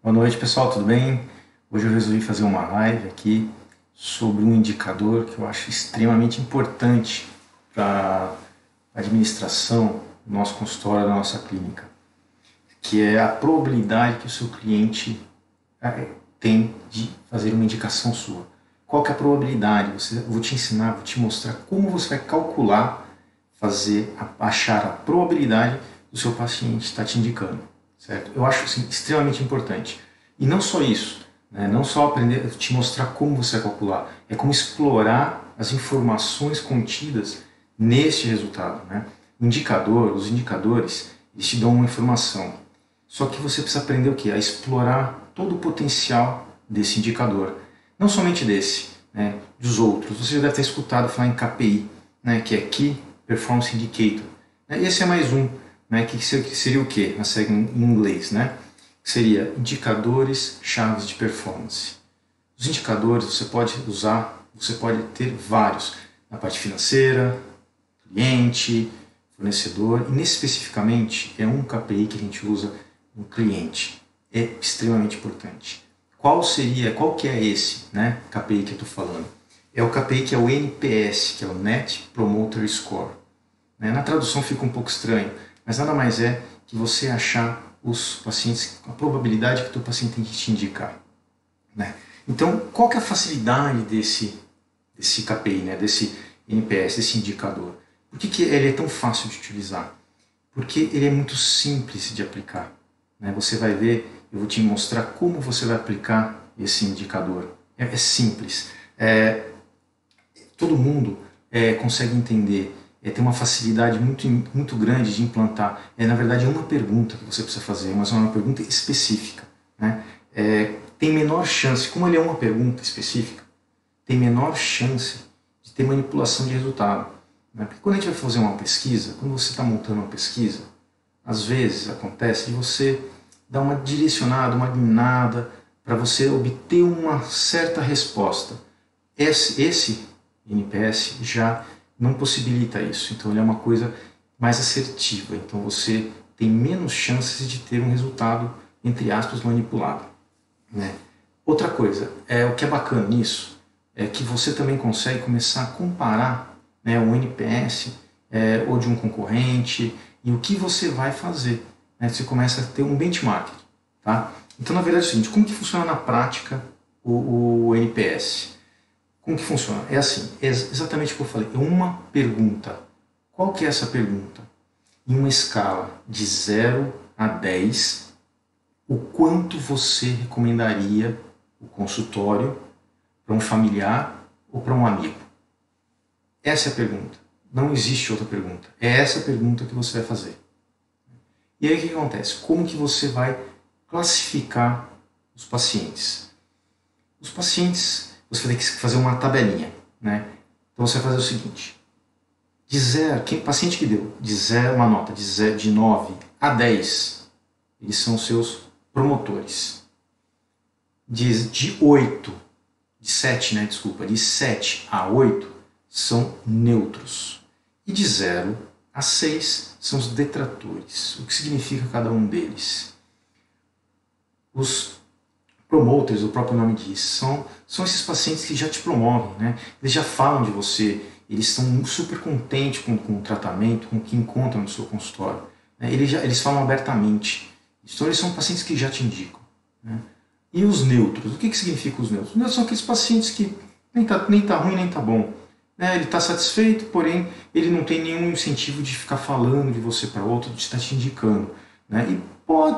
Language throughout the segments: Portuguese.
Boa noite, pessoal, tudo bem? Hoje eu resolvi fazer uma live aqui sobre um indicador que eu acho extremamente importante para a administração do nosso consultório, da nossa clínica, que é a probabilidade que o seu cliente tem de fazer uma indicação sua. Qual que é a probabilidade? Vou te ensinar, vou te mostrar como você vai calcular, achar a probabilidade do seu paciente estar te indicando, certo? Eu acho assim, extremamente importante. E não só isso, né? Não só aprender, te mostrar como você vai calcular, é como explorar as informações contidas neste resultado, né? Os indicadores, eles te dão uma informação. Só que você precisa aprender o quê? A explorar todo o potencial desse indicador. Não somente desse, né? Dos outros. Você já deve ter escutado falar em KPI, né? Que é Key Performance Indicator. Esse é mais um, né? Que seria o quê? Na sigla em inglês, né? Que seria indicadores chaves de performance. Os indicadores você pode usar, você pode ter vários na parte financeira, cliente, fornecedor, e nesse especificamente é um KPI que a gente usa no cliente. É extremamente importante. Qual que é esse, né, KPI que eu estou falando? É o KPI que é o NPS, que é o Net Promoter Score. Na tradução fica um pouco estranho, mas nada mais é que você achar os pacientes, a probabilidade que o teu paciente tem que te indicar, né? Então, qual que é a facilidade desse KPI, né, desse NPS, desse indicador? Por que ele é tão fácil de utilizar? Porque ele é muito simples de aplicar, né? Você vai ver, eu vou te mostrar como você vai aplicar esse indicador. É simples. Todo mundo consegue entender, tem uma facilidade muito grande de implantar. Na verdade, é uma pergunta que você precisa fazer, mas é uma pergunta específica, né? Tem menor chance, como ele é uma pergunta específica, tem menor chance de ter manipulação de resultado, né? Porque quando a gente vai fazer uma pesquisa, quando você está montando uma pesquisa, às vezes acontece de você dar uma direcionada, uma guinada, para você obter uma certa resposta. Esse NPS já não possibilita isso, então ele é uma coisa mais assertiva, então você tem menos chances de ter um resultado, entre aspas, manipulado, né? Outra coisa, o que é bacana nisso é que você também consegue começar a comparar, né, o NPS ou de um concorrente e o que você vai fazer, né? Você começa a ter um benchmark, tá? Então, na verdade é o seguinte, como que funciona na prática o NPS? Como que funciona? É assim, é exatamente o que eu falei, é uma pergunta. Qual que é essa pergunta? Em uma escala de 0 a 10, o quanto você recomendaria o consultório para um familiar ou para um amigo? Essa é a pergunta. Não existe outra pergunta. É essa a pergunta que você vai fazer. E aí o que acontece? Como que você vai classificar os pacientes? Os pacientes, você vai ter que fazer uma tabelinha, né? Então você vai fazer o seguinte: paciente que deu uma nota de 9 a 10, eles são seus promotores. De 8, de 7, né, desculpa, de 7 a 8 são neutros. E de 0 a 6 são os detratores. O que significa cada um deles? Os promoters, o próprio nome diz, são esses pacientes que já te promovem, né? Eles já falam de você, eles estão super contentes com o tratamento, com o que encontram no seu consultório, né? Eles falam abertamente. Então eles são pacientes que já te indicam, né? E os neutros? O que significa os neutros? Os neutros são aqueles pacientes que nem tá ruim nem tá bom, né? Ele está satisfeito, porém ele não tem nenhum incentivo de ficar falando de você para outro, de estar te indicando, né? E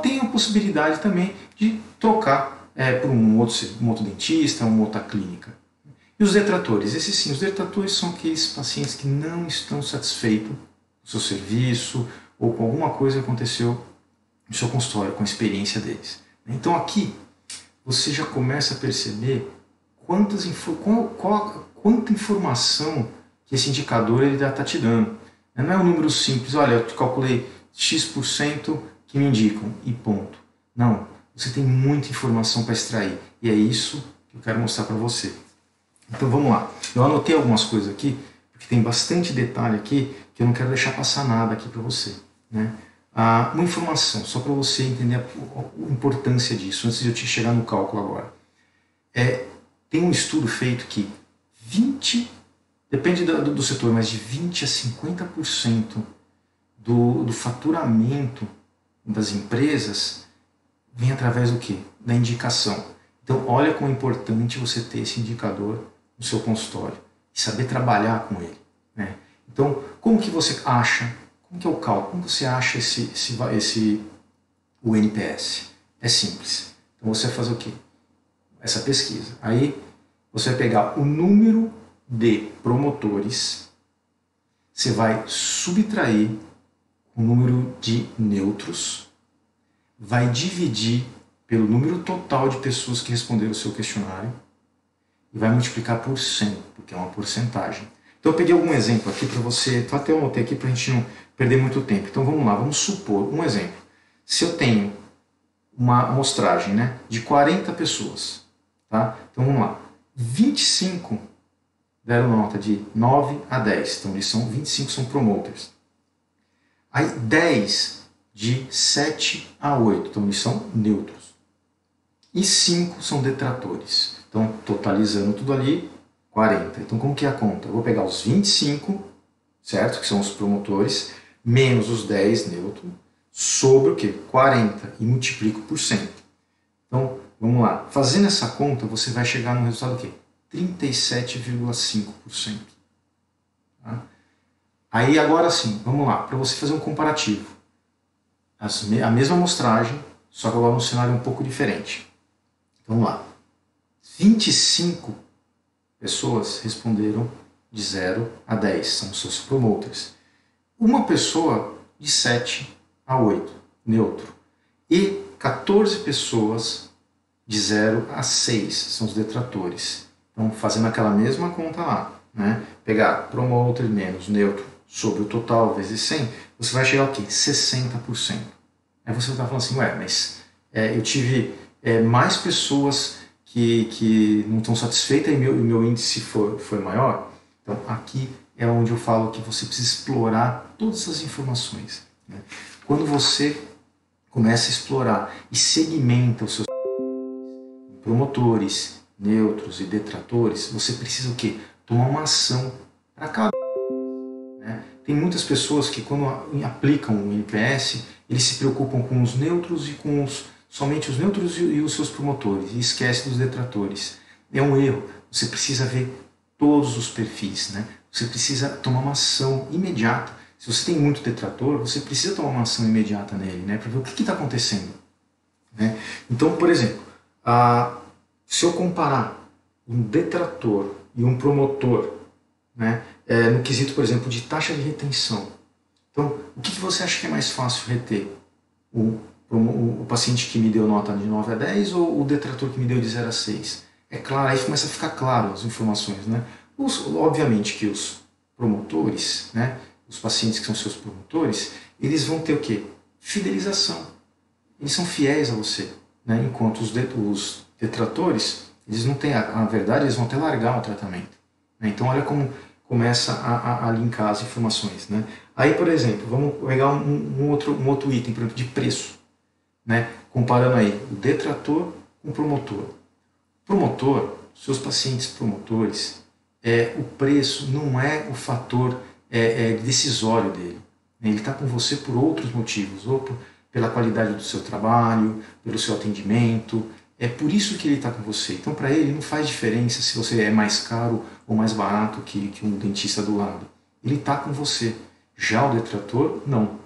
tem a possibilidade também de trocar por um outro dentista, uma outra clínica. E os detratores? Esses sim, os detratores são aqueles pacientes que não estão satisfeitos com o seu serviço ou com alguma coisa que aconteceu no seu consultório, com a experiência deles. Então aqui você já começa a perceber quanta informação que esse indicador está te dando. Não é um número simples, olha, eu calculei X% que me indicam e ponto. Não, você tem muita informação para extrair e é isso que eu quero mostrar para você. Então vamos lá, eu anotei algumas coisas aqui, porque tem bastante detalhe aqui que eu não quero deixar passar nada aqui para você, né? Uma informação, só para você entender a importância disso, antes de eu te chegar no cálculo agora. Tem um estudo feito que depende do setor, mas de 20 a 50% do faturamento das empresas vem através do quê? Da indicação. Então, olha como é importante você ter esse indicador no seu consultório e saber trabalhar com ele, né? Então, como que você acha, como que é o cálculo, como você acha o NPS? É simples. Então, você vai fazer o quê? Essa pesquisa. Aí, você vai pegar o número de promotores, você vai subtrair o número de neutros, vai dividir pelo número total de pessoas que responderam o seu questionário e vai multiplicar por 100, porque é uma porcentagem. Então eu peguei algum exemplo aqui para você, até eu anotei aqui para a gente não perder muito tempo. Então vamos lá, vamos supor um exemplo. Se eu tenho uma amostragem, né, de 40 pessoas, tá? Então vamos lá, 25 deram nota de 9 a 10, então eles são 25 são promoters. Aí 10 de 7 a 8, então eles são neutros. E 5 são detratores. Então, totalizando tudo ali, 40. Então, como que é a conta? Eu vou pegar os 25, certo? Que são os promotores, menos os 10 neutros, sobre o quê? 40, e multiplico por 100. Então, vamos lá. Fazendo essa conta, você vai chegar no resultado do quê? 37,5%. Tá? Aí, agora sim, vamos lá, para você fazer um comparativo. A mesma amostragem, só que agora num cenário um pouco diferente. Vamos lá. 25 pessoas responderam de 0 a 10, são os seus promoters. Uma pessoa de 7 a 8, neutro. E 14 pessoas de 0 a 6, são os detratores. Então, fazendo aquela mesma conta lá, né? Pegar promoter menos neutro sobre o total vezes 100, você vai chegar ao quê? 60%. Aí você está falando assim, ué, mas eu tive mais pessoas que não estão satisfeitas e meu índice foi maior. Então, aqui é onde eu falo que você precisa explorar todas essas informações, né? Quando você começa a explorar e segmenta os seus promotores, neutros e detratores, você precisa o quê? Tomar uma ação para cada, né? Tem muitas pessoas que quando aplicam o NPS, eles se preocupam com os neutros e com somente os neutros e os seus promotores, e esquece dos detratores. É um erro. Você precisa ver todos os perfis, né? Você precisa tomar uma ação imediata. Se você tem muito detrator, você precisa tomar uma ação imediata nele, né? Para ver o que está acontecendo, né? Então, por exemplo, se eu comparar um detrator e um promotor, né, no quesito, por exemplo, de taxa de retenção, então, o que você acha que é mais fácil reter? O paciente que me deu nota de 9 a 10 ou o detrator que me deu de 0 a 6? É claro, aí começa a ficar claro as informações, né? Obviamente que os promotores, né, os pacientes que são seus promotores, eles vão ter o quê? Fidelização. Eles são fiéis a você, né? Enquanto os detratores, eles não têm, na verdade, eles vão até largar o tratamento, né? Então, olha como começa a linkar as informações, né? Aí, por exemplo, vamos pegar um outro item, por exemplo, de preço, né? Comparando aí o detrator com o promotor. Promotor, seus pacientes promotores, o preço não é o fator decisório dele. Ele está com você por outros motivos, ou pela qualidade do seu trabalho, pelo seu atendimento. É por isso que ele está com você. Então, para ele, não faz diferença se você é mais caro ou mais barato que um dentista do lado. Ele está com você. Já o detrator, não.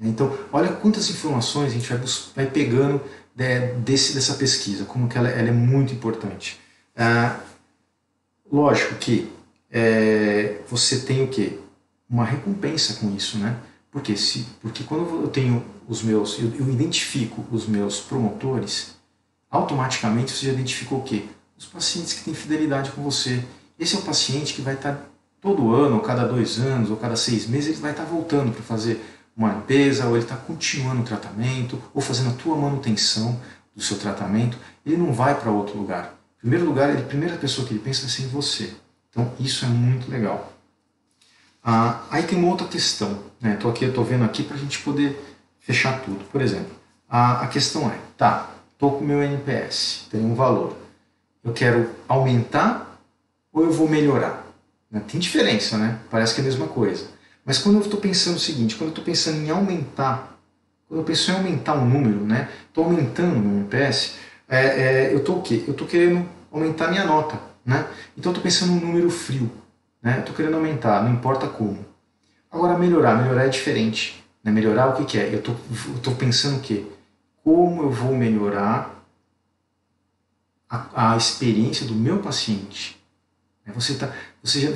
Então, olha quantas informações a gente vai pegando dessa pesquisa, como que ela é muito importante. Lógico que você tem o quê? Uma recompensa com isso, né? Porque quando eu tenho eu identifico os meus promotores, automaticamente você já identificou o quê? Os pacientes que têm fidelidade com você. Esse é o paciente que vai estar todo ano, ou cada 2 anos, ou cada 6 meses, ele vai estar voltando para fazer uma limpeza, ou ele está continuando o tratamento, ou fazendo a tua manutenção do seu tratamento. Ele não vai para outro lugar. Em primeiro lugar, a primeira pessoa que ele pensa é ser em você. Então, isso é muito legal. Aí tem uma outra questão, né? Estou vendo aqui para a gente poder fechar tudo. Por exemplo, a questão é, tá, estou com o meu NPS, tem um valor, eu quero aumentar ou eu vou melhorar? Tem diferença, né? Parece que é a mesma coisa. Mas quando eu estou pensando o seguinte, quando eu estou pensando em aumentar, quando eu penso em aumentar um número, né? Estou aumentando o meu NPS, eu estou o quê? Eu estou querendo aumentar minha nota, né? Então eu estou pensando em um número frio, né? Eu estou querendo aumentar, não importa como. Agora melhorar é diferente. Né? Melhorar o que é? Eu estou pensando o quê? Como eu vou melhorar a experiência do meu paciente? Você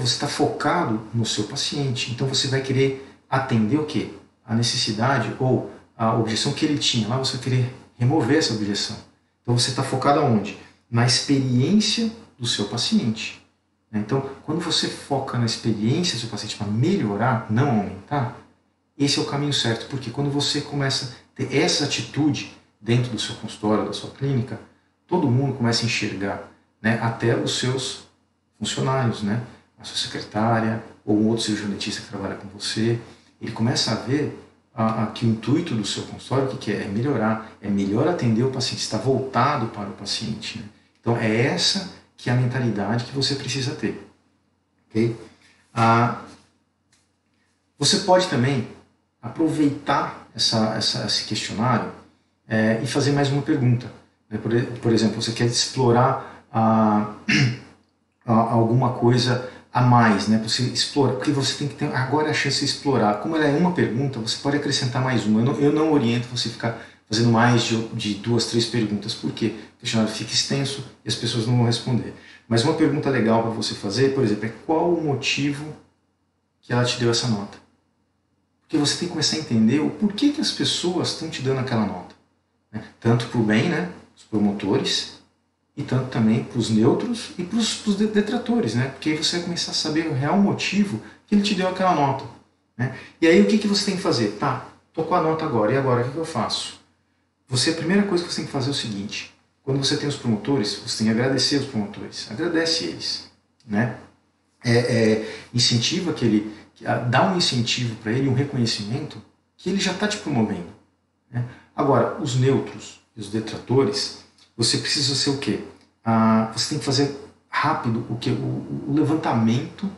está focado no seu paciente, então você vai querer atender o quê? A necessidade ou a objeção que ele tinha. Lá você vai querer remover essa objeção. Então você está focado aonde? Na experiência do seu paciente. Então, quando você foca na experiência do seu paciente para melhorar, não aumentar, esse é o caminho certo, porque quando você começa a ter essa atitude dentro do seu consultório, da sua clínica, todo mundo começa a enxergar, né, até os seus funcionários, né, a sua secretária ou um outro cirurgião dentista que trabalha com você, ele começa a ver que o intuito do seu consultório, o que é? É melhorar, é melhor atender o paciente, está voltado para o paciente. Né? Então é essa que é a mentalidade que você precisa ter. Okay? Você pode também aproveitar esse questionário e fazer mais uma pergunta. Né? Por exemplo, você quer explorar alguma coisa a mais, né? Você explora, porque você tem que ter agora a chance de explorar. Como ela é uma pergunta, você pode acrescentar mais uma. Eu não oriento você ficar fazendo mais de 2, 3 perguntas, porque o questionário fica extenso e as pessoas não vão responder. Mas uma pergunta legal para você fazer, por exemplo, é qual o motivo que ela te deu essa nota? Porque você tem que começar a entender o porquê que as pessoas estão te dando aquela nota. Né? Tanto para o bem, né? Os promotores, e tanto também para os neutros e para os detratores, né? Porque aí você vai começar a saber o real motivo que ele te deu aquela nota. Né? E aí o que você tem que fazer? Tá, tô com a nota agora, e agora o que eu faço? A primeira coisa que você tem que fazer é o seguinte, quando você tem os promotores, você tem que agradecer os promotores, agradece eles. Né? Incentiva dá um incentivo para ele, um reconhecimento que ele já está te promovendo. Né? Agora, os neutros e os detratores, você precisa ser o quê? Você tem que fazer rápido o levantamento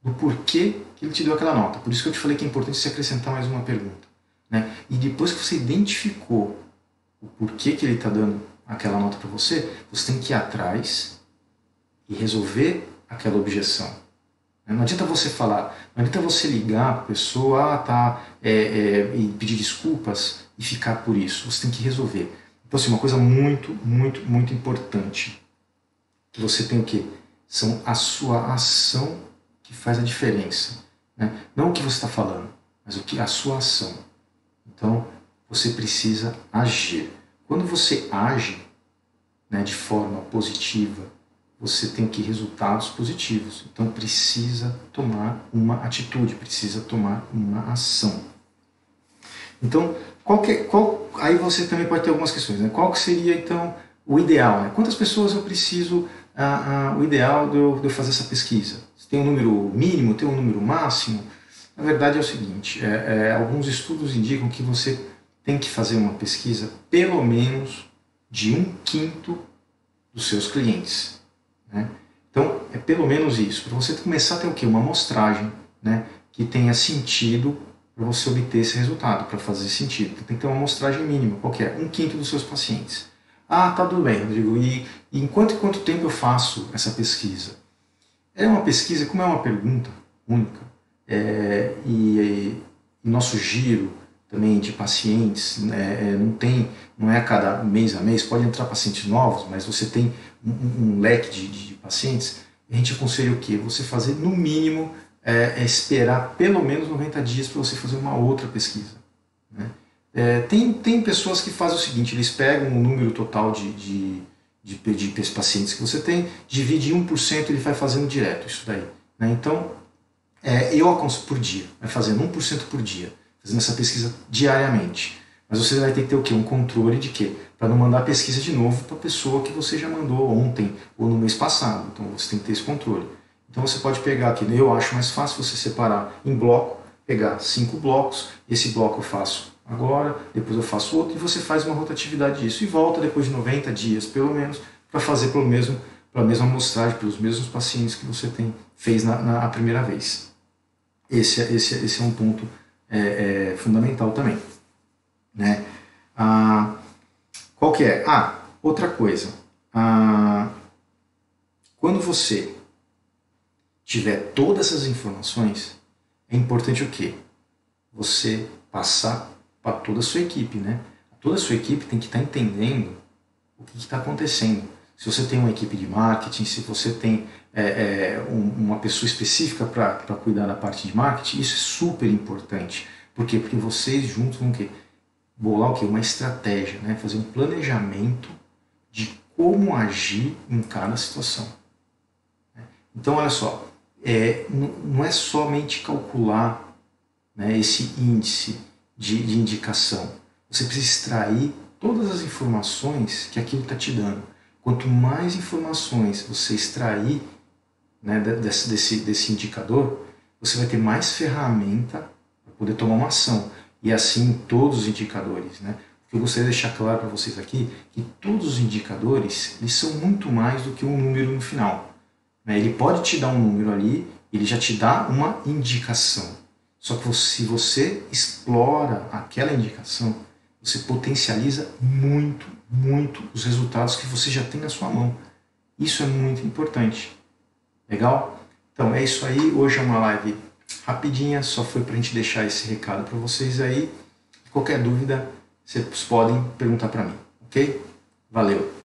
do porquê que ele te deu aquela nota. Por isso que eu te falei que é importante você acrescentar mais uma pergunta. Né? E depois que você identificou o porquê que ele está dando aquela nota para você, você tem que ir atrás e resolver aquela objeção. Não adianta você falar, não adianta você ligar para a pessoa e pedir desculpas e ficar por isso. Você tem que resolver. Então, assim, uma coisa muito, muito, muito importante que você tem o quê? São a sua ação que faz a diferença. Né? Não o que você está falando, mas a sua ação. Então, você precisa agir. Quando você age, né, de forma positiva, você tem que resultados positivos. Então, precisa tomar uma atitude, precisa tomar uma ação. Então, aí você também pode ter algumas questões. Né? Qual que seria, então, o ideal? Né? Quantas pessoas eu preciso, o ideal de eu fazer essa pesquisa? Tem um número mínimo, tem um número máximo? Na verdade é o seguinte, alguns estudos indicam que você tem que fazer uma pesquisa pelo menos de 1/5 dos seus clientes. Né? Então, é pelo menos isso. Para você começar a ter o quê? Uma amostragem, né, que tenha sentido para você obter esse resultado, para fazer sentido. Então, tem que ter uma amostragem mínima, qual que é? 1/5 dos seus pacientes. Tá tudo bem, Rodrigo. E em quanto tempo eu faço essa pesquisa? É uma pesquisa, como é uma pergunta única, e nosso giro também de pacientes não é a cada mês a mês, pode entrar pacientes novos, mas você tem um leque de pacientes, a gente aconselha o quê? Você fazer no mínimo, esperar pelo menos 90 dias para você fazer uma outra pesquisa. Né? Tem pessoas que fazem o seguinte, eles pegam o número total de pacientes que você tem, divide em 1%, ele vai fazendo direto isso daí. Né? Então, eu aconselho por dia, vai fazendo 1% por dia, fazendo essa pesquisa diariamente. Mas você vai ter que ter o quê? Um controle de quê? Para não mandar a pesquisa de novo para a pessoa que você já mandou ontem ou no mês passado. Então você tem que ter esse controle. Então você pode pegar aqui, eu acho mais fácil você separar em bloco, pegar 5 blocos, esse bloco eu faço agora, depois eu faço outro, e você faz uma rotatividade disso. E volta depois de 90 dias, pelo menos, para fazer pela mesma amostragem, pelos mesmos pacientes que você fez na primeira vez. Esse é um ponto fundamental também. Né? Qual que é? Outra coisa. Quando você tiver todas essas informações, é importante o quê? Você passar para toda a sua equipe, né? Toda a sua equipe tem que estar entendendo o que está acontecendo. Se você tem uma equipe de marketing, se você tem uma pessoa específica para cuidar da parte de marketing, isso é super importante. Por quê? Porque vocês juntos vão bolar o quê? Uma estratégia, né? Fazer um planejamento de como agir em cada situação. Então, olha só, não é somente calcular, né, esse índice de indicação. Você precisa extrair todas as informações que aquilo está te dando. Quanto mais informações você extrair, né, desse indicador, você vai ter mais ferramenta para poder tomar uma ação. E assim todos os indicadores. Né? O que eu gostaria de deixar claro para vocês aqui que todos os indicadores eles são muito mais do que um número no final. Né? Ele pode te dar um número ali, ele já te dá uma indicação. Só que se você explora aquela indicação, você potencializa muito, muito os resultados que você já tem na sua mão. Isso é muito importante. Legal? Então é isso aí. Hoje é uma live rapidinha, só foi para a gente deixar esse recado para vocês aí. Qualquer dúvida, vocês podem perguntar para mim, ok? Valeu!